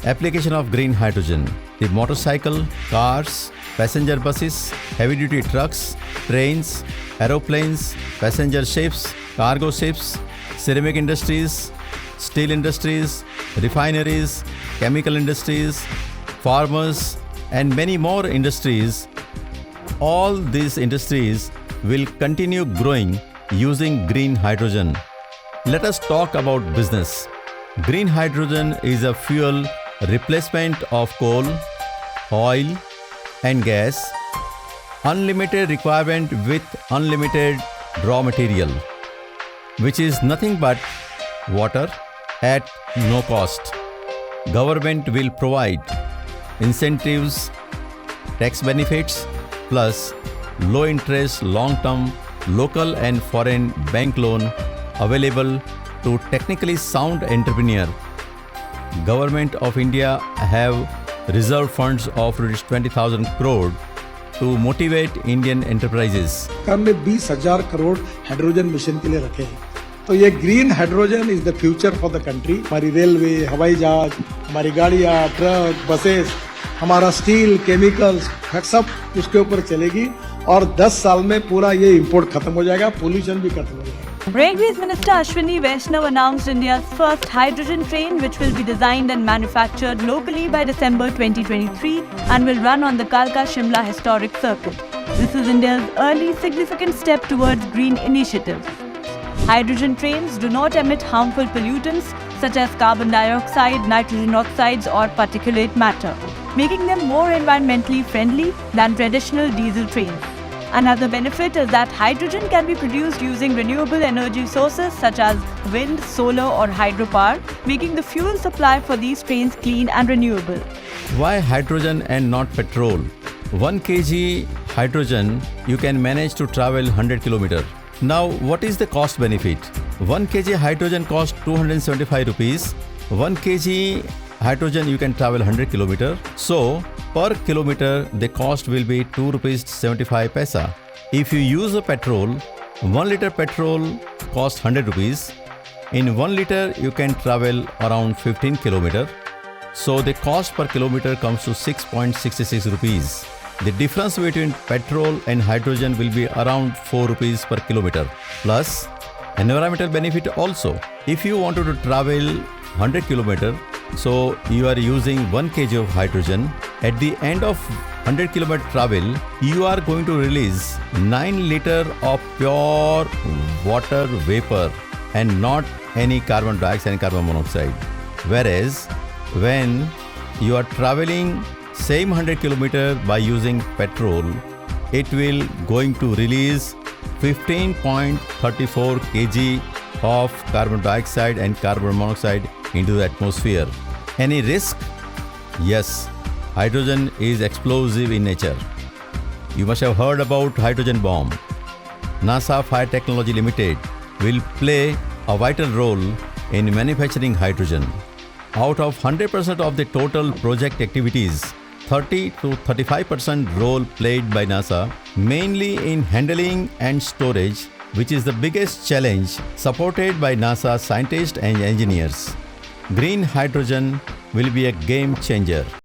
Application of green hydrogen. The motorcycle, cars, passenger buses, heavy-duty trucks, trains, aeroplanes, passenger ships, cargo ships, ceramic industries, steel industries, refineries, chemical industries, farmers, and many more industries. All these industries will continue growing using green hydrogen. Let us talk about business. Green hydrogen is a fuel replacement of coal, oil, and gas. Unlimited requirement with unlimited raw material, which is nothing but water at no cost. Government will provide incentives, tax benefits, plus low interest, long-term, local and foreign bank loan available to technically sound entrepreneur. Government of India have reserve funds of 20,000 crore to motivate Indian enterprises. सरकार ने 20,000 crore hydrogen mission के लिए रखे हैं। तो ये green hydrogen is the future for the country. हमारी railway, हवाई जहाज, हमारी गाड़ियाँ, ट्रक, बसेस, हमारा स्टील, केमिकल्स सब उसके ऊपर चलेगी और 10 साल में पूरा ये इंपोर्ट खत्म हो जाएगा, पोल्यूशन भी खत्म हो जाएगा। Railways Minister Ashwini Vaishnav announced India's first hydrogen train, which will be designed and manufactured locally by December 2023 and will run on the Kalka-Shimla historic circuit. This is India's early significant step towards green initiatives. Hydrogen trains do not emit harmful pollutants such as carbon dioxide, nitrogen oxides or particulate matter, making them more environmentally friendly than traditional diesel trains. Another benefit is that hydrogen can be produced using renewable energy sources such as wind, solar or hydropower, making the fuel supply for these trains clean and renewable. Why hydrogen and not petrol? 1 kg hydrogen you can manage to travel 100 km. Now what is the cost benefit? 1 kg hydrogen costs 275 rupees. 1 kg hydrogen you can travel 100 km. So per kilometer the cost will be 2 rupees 75 paisa. If you use a petrol, 1 liter petrol costs 100 rupees. In 1 liter you can travel around 15 km. So the cost per kilometer comes to 6.66 rupees. The difference between petrol and hydrogen will be around 4 rupees per kilometer. Plus environmental benefit also. If you wanted to travel 100 km, so you are using 1 kg of hydrogen. At the end of 100 km travel, you are going to release 9 liter of pure water vapor and not any carbon dioxide and carbon monoxide. Whereas when you are traveling same 100 km by using petrol, it will going to release 15.34 kg of carbon dioxide and carbon monoxide into the atmosphere. Any risk? Yes, hydrogen is explosive in nature. You must have heard about hydrogen bomb. NASA Fire Technology Limited will play a vital role in manufacturing hydrogen. Out of 100% of the total project activities, 30 to 35% role played by NASA, mainly in handling and storage, which is the biggest challenge supported by NASA scientists and engineers. Green hydrogen will be a game changer.